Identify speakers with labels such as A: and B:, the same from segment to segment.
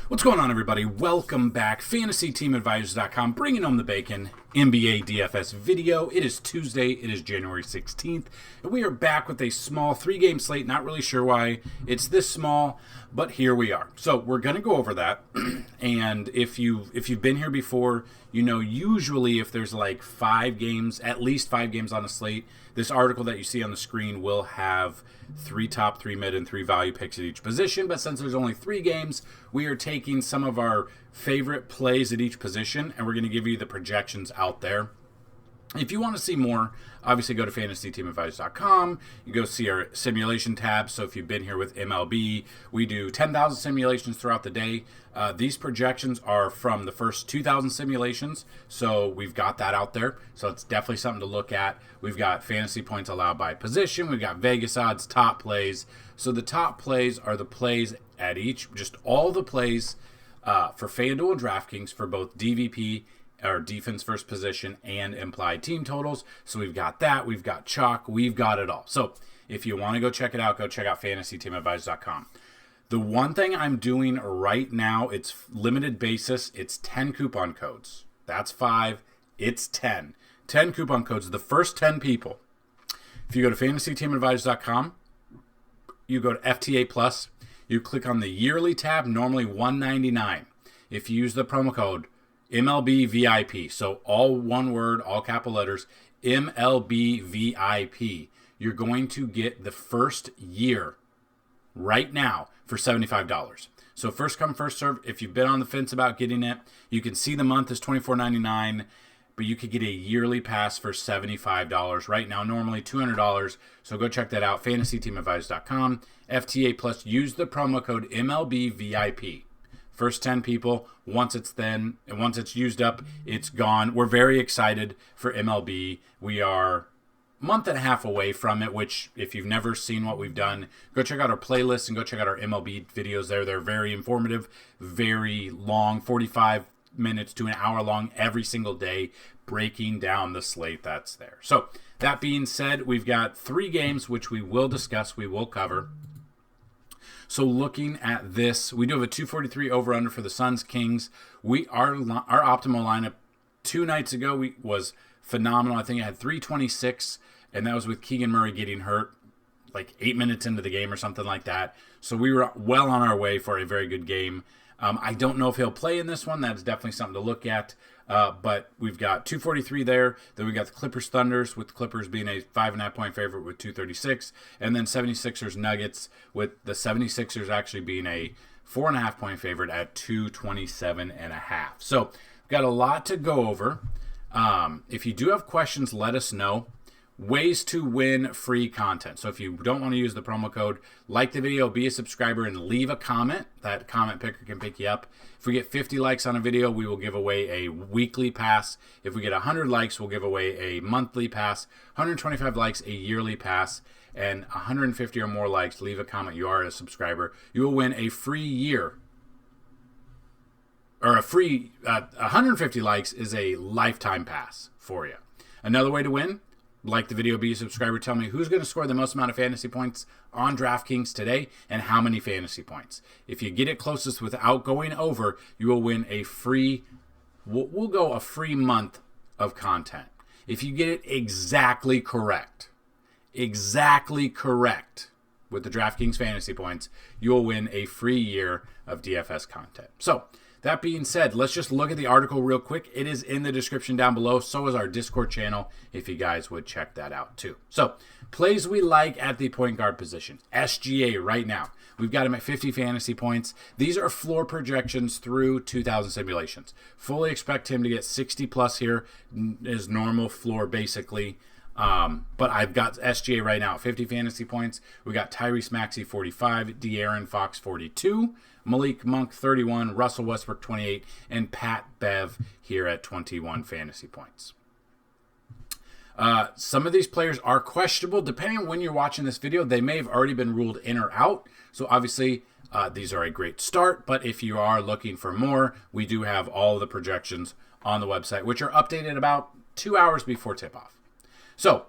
A: What's going on, everybody? Welcome back. FantasyTeamAdvisors.com, bringing home the bacon. NBA DFS video. It is Tuesday. It is January 16th. And we are back with a small 3-game slate. Not really sure why it's this small, but here we are. So we're going to go over that. And if you've been here before, you know usually if there's like 5 games, at least 5 games on a slate, this article that you see on the screen will have 3 top, 3 mid, and 3 value picks at each position. But since there's only 3 games, we are taking some of our favorite plays at each position, and we're going to give you the projections out there. If you want to see more, obviously go to FantasyTeamAdvisors.com. You go see our simulation tab. So if you've been here with MLB, we do 10,000 simulations throughout the day. These projections are from the first 2,000 simulations, so we've got that out there. So it's definitely something to look at. We've got fantasy points allowed by position. We've got Vegas odds, top plays. So the top plays are the plays at each, just all the plays for Fanduel and DraftKings for both DVP, or defense first position, and implied team totals. So we've got that. We've got chalk. We've got it all. So if you want to go check it out, go check out FantasyTeamAdvisors.com. The one thing I'm doing right now, it's limited basis. It's 10 coupon codes. That's 5. It's 10. 10 coupon codes. The first 10 people. If you go to FantasyTeamAdvisors.com, you go to FTA Plus. You click on the yearly tab, normally $199. If you use the promo code MLB VIP, so all one word, all capital letters, MLB VIP, you're going to get the first year right now for $75. So first come, first serve. If you've been on the fence about getting it, you can see the month is $24.99, but you could get a yearly pass for $75 right now, normally $200. So go check that out, FantasyTeamAdvisors.com, FTA Plus. Use the promo code MLB VIP. First 10 people, once it's used up, it's gone. We're very excited for MLB. We are a month and a half away from it, which if you've never seen what we've done, go check out our playlist and go check out our MLB videos there. They're very informative, very long, 45 minutes to an hour long every single day, breaking down the slate that's there. So that being said, we've got 3 games, which we will discuss, we will cover. So looking at this, we do have a 243 over-under for the Suns Kings. Our optimal lineup 2 nights ago was phenomenal. I think I had 326, and that was with Keegan Murray getting hurt like 8 minutes into the game or something like that. So we were well on our way for a very good game. I don't know if he'll play in this one. That's definitely something to look at. But we've got 243 there. Then we got the Clippers Thunders, with the Clippers being a 5.5 point favorite with 236. And then 76ers Nuggets, with the 76ers actually being a 4.5 point favorite at 227.5. So we've got a lot to go over. If you do have questions, let us know. Ways to win free content. So if you don't want to use the promo code, like the video, be a subscriber, and leave a comment. That comment picker can pick you up. If we get 50 likes on a video, we will give away a weekly pass. If we get 100 likes, we'll give away a monthly pass. 125 likes, a yearly pass. And 150 or more likes, leave a comment. You are a subscriber. You will win a free year. Or 150 likes is a lifetime pass for you. Another way to win: like the video, be a subscriber. Tell me who's going to score the most amount of fantasy points on DraftKings today and how many fantasy points. If you get it closest without going over, you will win a free, we'll go a free month of content. If you get it exactly correct with the DraftKings fantasy points, you will win a free year of DFS content. So that being said, let's just look at the article real quick. It is in the description down below. So is our Discord channel, if you guys would check that out too. So, plays we like at the point guard position. SGA right now. We've got him at 50 fantasy points. These are floor projections through 2,000 simulations. Fully expect him to get 60 plus here, his normal floor basically. But I've got SGA right now at 50 fantasy points. We got Tyrese Maxey 45, De'Aaron Fox 42, Malik Monk 31, Russell Westbrook 28, and Pat Bev here at 21 fantasy points. Some of these players are questionable. Depending on when you're watching this video, they may have already been ruled in or out. So obviously, these are a great start. But if you are looking for more, we do have all the projections on the website, which are updated about 2 hours before tip-off. So,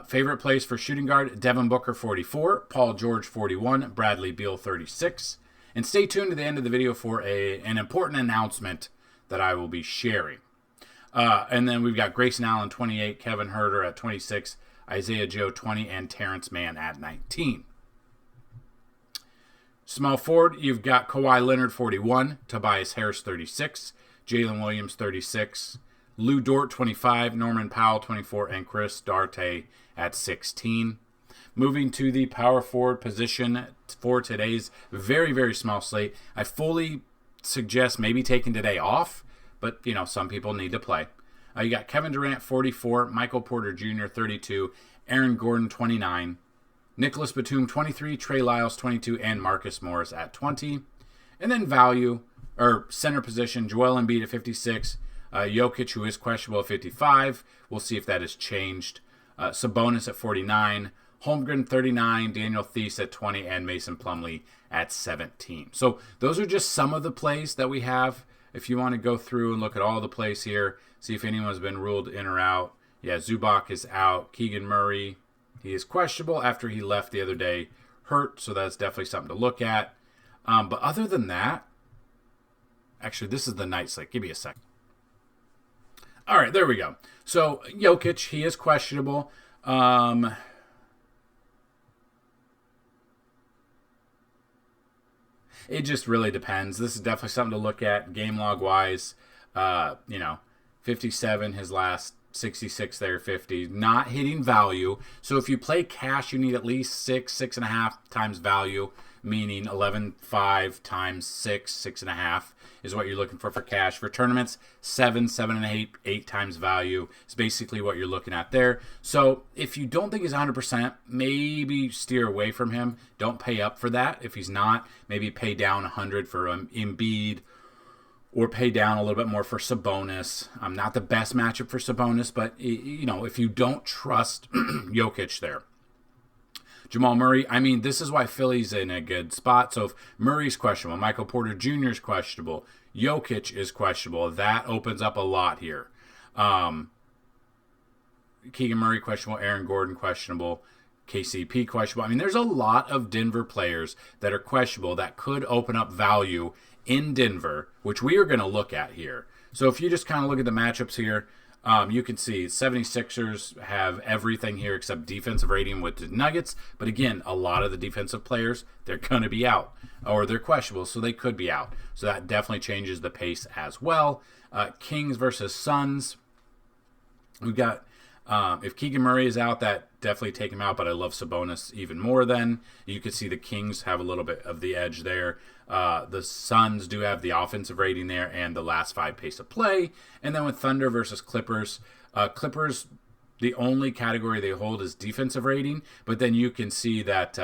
A: favorite plays for shooting guard: Devin Booker 44, Paul George 41, Bradley Beal 36, And stay tuned to the end of the video for an important announcement that I will be sharing. And then we've got Grayson Allen, 28, Kevin Herter at 26, Isaiah Joe, 20, and Terrence Mann at 19. Small forward, you've got Kawhi Leonard, 41, Tobias Harris, 36, Jalen Williams, 36, Lou Dort, 25, Norman Powell, 24, and Chris Duarte at 16. Moving to the power forward position for today's very, very small slate, I fully suggest maybe taking today off, but, some people need to play. You got Kevin Durant, 44, Michael Porter Jr., 32, Aaron Gordon, 29, Nicholas Batum, 23, Trey Lyles, 22, and Marcus Morris at 20. And then value, or center position, Joel Embiid at 56, Jokic, who is questionable, at 55. We'll see if that has changed. Sabonis at 49, Holmgren 39, Daniel Theis at 20, and Mason Plumlee at 17. So those are just some of the plays that we have. If you want to go through and look at all the plays here, see if anyone's been ruled in or out. Yeah, Zubac is out. Keegan Murray, he is questionable after he left the other day, hurt, so that's definitely something to look at. But other than that, actually, this is the night slate. Give me a second. All right, there we go. So Jokic, he is questionable. It just really depends. This is definitely something to look at game log wise. 57, his last 66 there, 50. Not hitting value. So if you play cash, you need at least 6.5 times value, meaning 11.5 times 6.5 is what you're looking for cash. For tournaments, 7.5, 8 times value is basically what you're looking at there. So if you don't think he's 100%, maybe steer away from him. Don't pay up for that. If he's not, maybe pay down 100 for Embiid, or pay down a little bit more for Sabonis. Not the best matchup for Sabonis, but if you don't trust Jokic there. Jamal Murray, this is why Philly's in a good spot. So if Murray's questionable, Michael Porter Jr. is questionable, Jokic is questionable, that opens up a lot here. Keegan Murray questionable, Aaron Gordon questionable, KCP questionable. There's a lot of Denver players that are questionable that could open up value in Denver, which we are going to look at here. So if you just kind of look at the matchups here, you can see 76ers have everything here except defensive rating with the Nuggets. But again, a lot of the defensive players, they're going to be out, or they're questionable, so they could be out. So that definitely changes the pace as well. Kings versus Suns. We've got, if Keegan Murray is out, that definitely take him out, but I love Sabonis even more then. You could see the Kings have a little bit of the edge there. The Suns do have the offensive rating there and the last 5 pace of play. And then with Thunder versus Clippers, Clippers, the only category they hold is defensive rating. But then you can see that,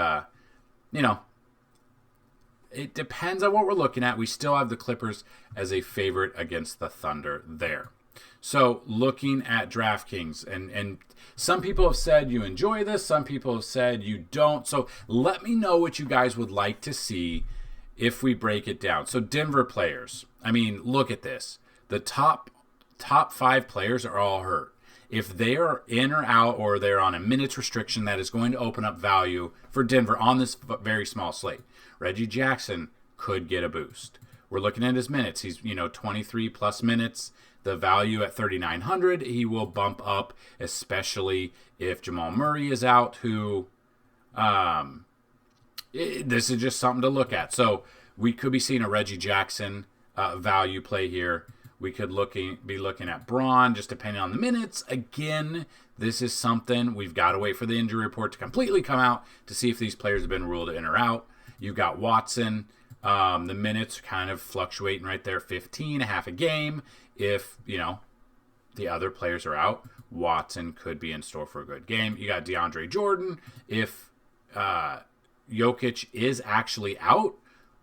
A: it depends on what we're looking at. We still have the Clippers as a favorite against the Thunder there. So looking at DraftKings, and some people have said you enjoy this, some people have said you don't. So let me know what you guys would like to see if we break it down. So Denver players, look at this. The top 5 players are all hurt. If they are in or out, or they're on a minutes restriction, that is going to open up value for Denver on this very small slate. Reggie Jackson could get a boost. We're looking at his minutes. He's 23 plus minutes. The value at 3,900, he will bump up, especially if Jamal Murray is out, who this is just something to look at. So we could be seeing a Reggie Jackson value play here. We could be looking at Braun, just depending on the minutes. Again, this is something we've got to wait for the injury report to completely come out to see if these players have been ruled in or out. You've got Watson. The minutes kind of fluctuating right there, 15, a half a game. If, the other players are out, Watson could be in store for a good game. You got DeAndre Jordan. If Jokic is actually out,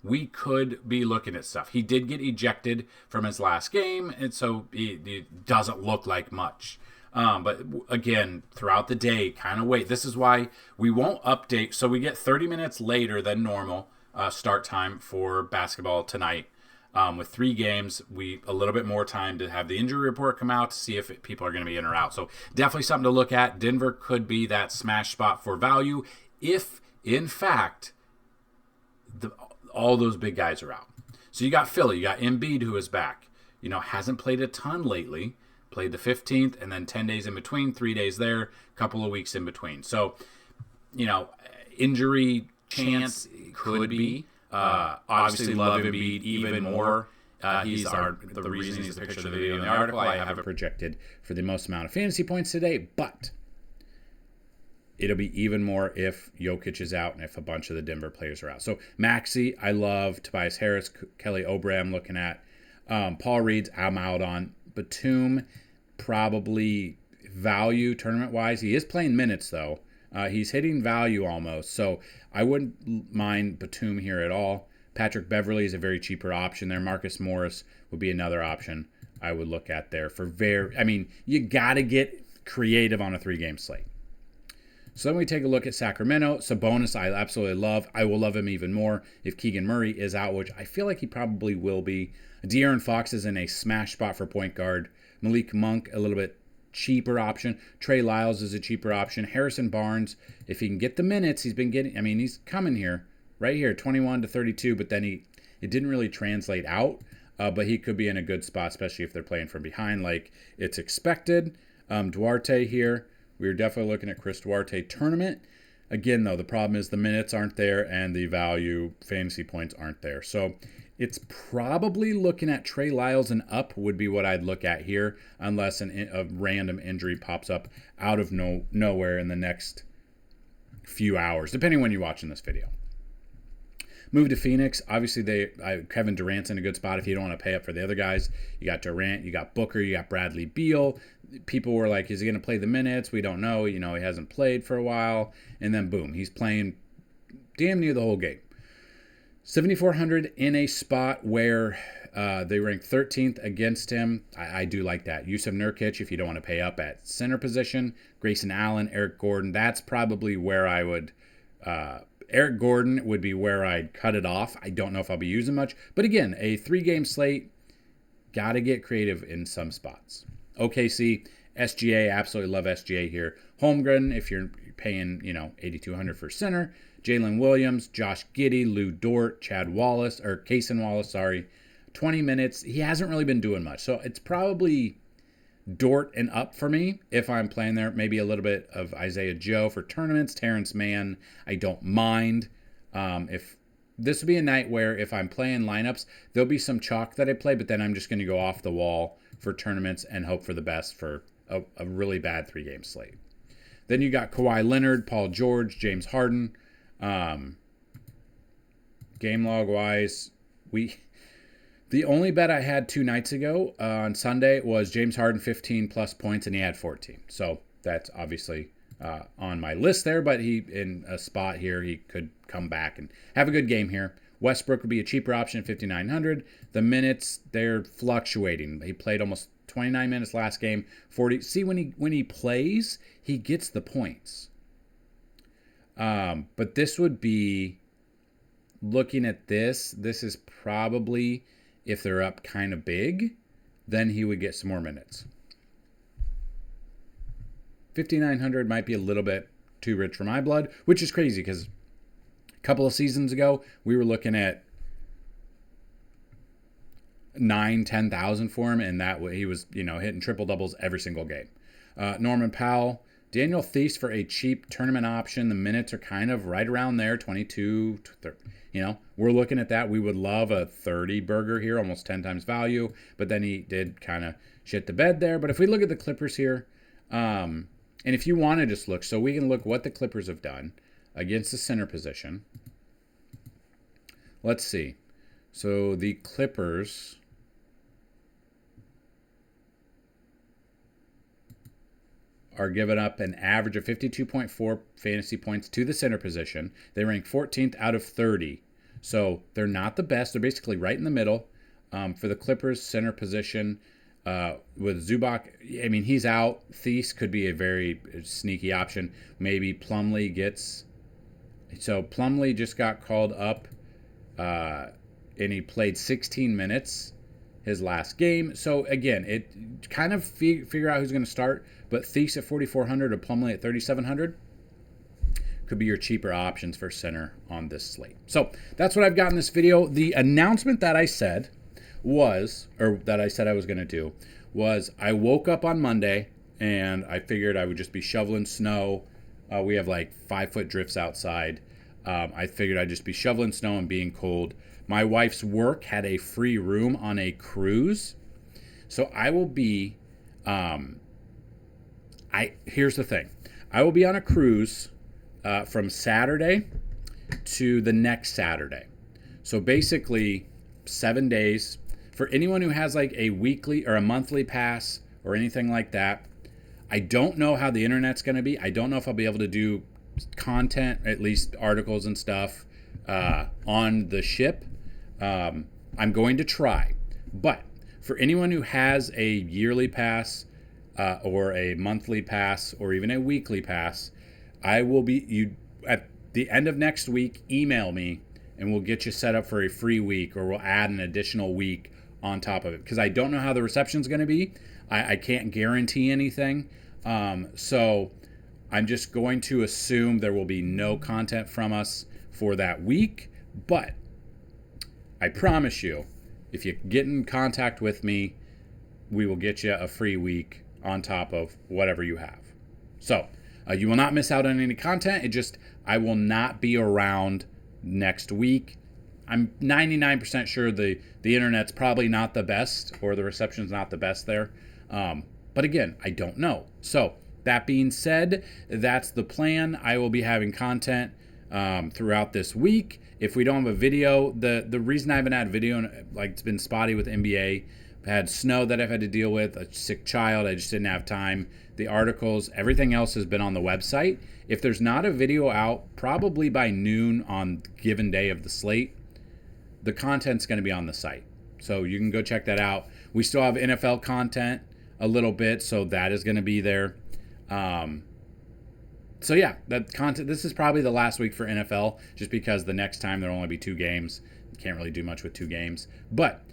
A: we could be looking at stuff. He did get ejected from his last game, and so it doesn't look like much. But again, throughout the day, kind of wait. This is why we won't update. So we get 30 minutes later than normal start time for basketball tonight. With 3 games, a little bit more time to have the injury report come out to see if people are going to be in or out. So definitely something to look at. Denver could be that smash spot for value if, in fact, all those big guys are out. So you got Philly, you got Embiid, who is back. Hasn't played a ton lately. Played the 15th, and then 10 days in between, 3 days there, couple of weeks in between. So, injury chance could be. Obviously, love Embiid even more. He's the reason he's the picture of the video in the article. I have it projected for the most amount of fantasy points today, but it'll be even more if Jokic is out and if a bunch of the Denver players are out. So Maxey, I love. Tobias Harris, Kelly Oubre, I'm looking at. Paul Reed's, I'm out on. Batum, probably value tournament-wise. He is playing minutes, though. He's hitting value almost, so I wouldn't mind Batum here at all. Patrick Beverley is a very cheaper option there. Marcus Morris would be another option I would look at there. You got to get creative on a 3-game slate. So then we take a look at Sacramento. Sabonis, I absolutely love. I will love him even more if Keegan Murray is out, which I feel like he probably will be. De'Aaron Fox is in a smash spot for point guard. Malik Monk, a little bit cheaper option. Trey Lyles is a cheaper option. Harrison Barnes, if he can get the minutes, he's been getting, he's coming here, right here, 21 to 32, but then it didn't really translate out, but he could be in a good spot, especially if they're playing from behind like it's expected. Duarte here. We're definitely looking at Chris Duarte tournament. Again, though, the problem is the minutes aren't there and the value fantasy points aren't there. So it's probably looking at Trey Lyles and up would be what I'd look at here, unless a random injury pops up out of nowhere in the next few hours, depending when you're watching this video. Move to Phoenix. Obviously, Kevin Durant's in a good spot if you don't want to pay up for the other guys. You got Durant, you got Booker, you got Bradley Beal. People were like, is he going to play the minutes? We don't know. He hasn't played for a while. And then, boom, he's playing damn near the whole game. 7,400 in a spot where they rank 13th against him. I do like that. Yusuf Nurkic, if you don't want to pay up at center position. Grayson Allen, Eric Gordon. That's probably where I would... Eric Gordon would be where I'd cut it off. I don't know if I'll be using much. But again, a 3-game slate, got to get creative in some spots. OKC, SGA, absolutely love SGA here. Holmgren, if you're paying, $8,200 for center. Jalen Williams, Josh Giddey, Lou Dort, Cason Wallace, 20 minutes. He hasn't really been doing much. So it's probably Dort and up for me if I'm playing there. Maybe a little bit of Isaiah Joe for tournaments. Terrence Mann, I don't mind. If this would be a night where if I'm playing lineups, there'll be some chalk that I play, but then I'm just going to go off the wall for tournaments and hope for the best for a really bad 3-game slate. Then you got Kawhi Leonard, Paul George, James Harden. Game log wise, the only bet I had 2 nights ago on Sunday was James Harden 15 plus points, and he had 14. So that's obviously on my list there, but he in a spot here, he could come back and have a good game here. Westbrook would be a cheaper option at 5,900. The minutes, they're fluctuating. He played almost 29 minutes last game, 40. See, when he plays, he gets the points. But this would be, looking at this is probably, if they're up kind of big, then he would get some more minutes. 5,900 might be a little bit too rich for my blood, which is crazy because a couple of seasons ago, we were looking at 10,000 for him, and that he was, hitting triple doubles every single game. Norman Powell, Daniel Theis for a cheap tournament option. The minutes are kind of right around there, 22, 30. We're looking at that. We would love a 30 burger here, almost 10 times value, but then he did kind of shit the bed there. But if we look at the Clippers here, and if you want to just look, so we can look what the Clippers have done against the center position. Let's see. So the Clippers are giving up an average of 52.4 fantasy points to the center position. They rank 14th out of 30. So they're not the best. They're basically right in the middle. For the Clippers center position, with Zubac, he's out. Theis could be a very sneaky option. Maybe Plumlee gets... So Plumlee just got called up, and he played 16 minutes his last game. So again, it kind of figure out who's going to start. But Theis at 4,400 or Plumlee at 3,700 could be your cheaper options for center on this slate. So that's what I've got in this video. The announcement that I said was, or that I said I was going to do, was I woke up on Monday and I figured I would just be shoveling snow. We have like 5-foot drifts outside. I figured I'd just be shoveling snow and being cold. My wife's work had a free room on a cruise. So I will be, here's the thing. I will be on a cruise from Saturday to the next Saturday. So basically 7 days. For anyone who has like a weekly or a monthly pass or anything like that, I don't know how the internet's going to be. I don't know if I'll be able to do content, at least articles and stuff, on the ship. I'm going to try. But for anyone who has a yearly pass or a monthly pass or even a weekly pass, I will be, at the end of next week, email me and we'll get you set up for a free week, or we'll add an additional week on top of it, because I don't know how the reception's going to be. I can't guarantee anything. So I'm just going to assume there will be no content from us for that week. But I promise you, if you get in contact with me, we will get you a free week on top of whatever you have. So you will not miss out on any content. I will not be around next week. I'm 99% sure the internet's probably not the best, or the reception's not the best there. But again, I don't know. So that being said, that's the plan. I will be having content throughout this week. If we don't have a video, the reason I haven't had video, like, it's been spotty with NBA. I've had snow that I've had to deal with, a sick child. I just didn't have time. The articles, everything else has been on the website. If there's not a video out, probably by noon on given day of the slate, the content's going to be on the site. So you can go check that out. We still have NFL content a little bit, so that is going to be there. So yeah, that content. This is probably the last week for NFL, just because the next time there'll only be 2 games. You can't really do much with 2 games. But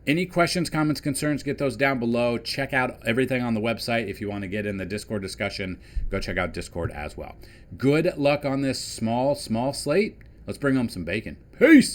A: any questions, comments, concerns, get those down below. Check out everything on the website. If you want to get in the Discord discussion, go check out Discord as well. Good luck on this small slate. Let's bring home some bacon. Peace!